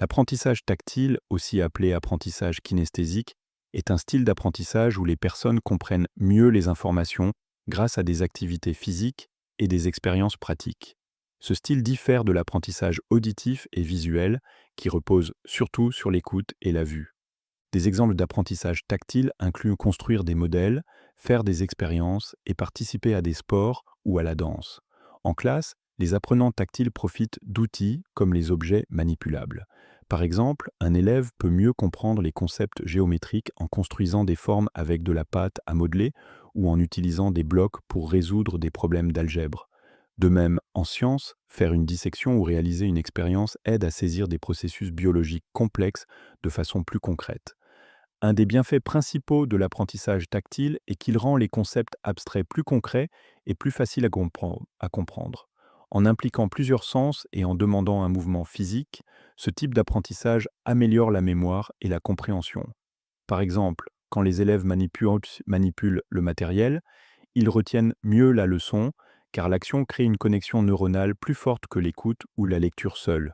L'apprentissage tactile, aussi appelé apprentissage kinesthésique, est un style d'apprentissage où les personnes comprennent mieux les informations grâce à des activités physiques et des expériences pratiques. Ce style diffère de l'apprentissage auditif et visuel qui repose surtout sur l'écoute et la vue. Des exemples d'apprentissage tactile incluent construire des modèles, faire des expériences et participer à des sports ou à la danse. En classe, les apprenants tactiles profitent d'outils comme les objets manipulables. Par exemple, un élève peut mieux comprendre les concepts géométriques en construisant des formes avec de la pâte à modeler ou en utilisant des blocs pour résoudre des problèmes d'algèbre. De même, en sciences, faire une dissection ou réaliser une expérience aide à saisir des processus biologiques complexes de façon plus concrète. Un des bienfaits principaux de l'apprentissage tactile est qu'il rend les concepts abstraits plus concrets et plus faciles à comprendre. En impliquant plusieurs sens et en demandant un mouvement physique, ce type d'apprentissage améliore la mémoire et la compréhension. Par exemple, quand les élèves manipulent le matériel, ils retiennent mieux la leçon, car l'action crée une connexion neuronale plus forte que l'écoute ou la lecture seule.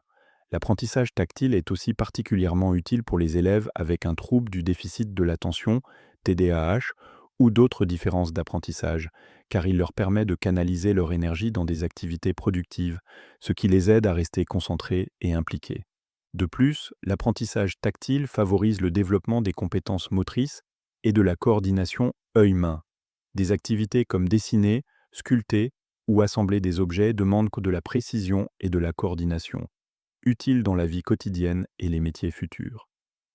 L'apprentissage tactile est aussi particulièrement utile pour les élèves avec un trouble du déficit de l'attention, TDAH, ou d'autres différences d'apprentissage, car il leur permet de canaliser leur énergie dans des activités productives, ce qui les aide à rester concentrés et impliqués. De plus, l'apprentissage tactile favorise le développement des compétences motrices et de la coordination œil-main. Des activités comme dessiner, sculpter ou assembler des objets demandent de la précision et de la coordination, utiles dans la vie quotidienne et les métiers futurs.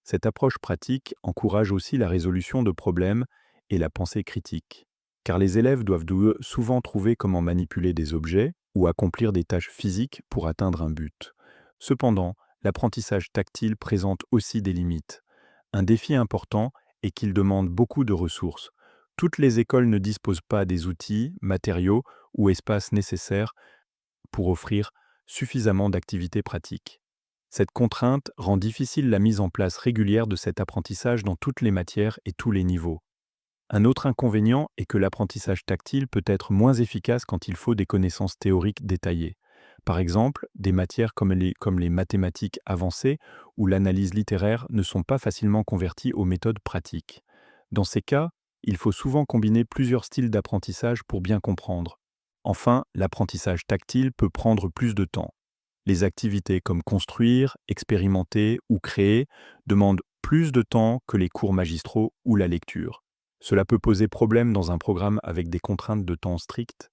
Cette approche pratique encourage aussi la résolution de problèmes et la pensée critique, car les élèves doivent souvent trouver comment manipuler des objets ou accomplir des tâches physiques pour atteindre un but. Cependant, l'apprentissage tactile présente aussi des limites. Un défi important est qu'il demande beaucoup de ressources. Toutes les écoles ne disposent pas des outils, matériaux ou espaces nécessaires pour offrir suffisamment d'activités pratiques. Cette contrainte rend difficile la mise en place régulière de cet apprentissage dans toutes les matières et tous les niveaux. Un autre inconvénient est que l'apprentissage tactile peut être moins efficace quand il faut des connaissances théoriques détaillées. Par exemple, des matières comme les mathématiques avancées ou l'analyse littéraire ne sont pas facilement converties aux méthodes pratiques. Dans ces cas, il faut souvent combiner plusieurs styles d'apprentissage pour bien comprendre. Enfin, l'apprentissage tactile peut prendre plus de temps. Les activités comme construire, expérimenter ou créer demandent plus de temps que les cours magistraux ou la lecture. Cela peut poser problème dans un programme avec des contraintes de temps strictes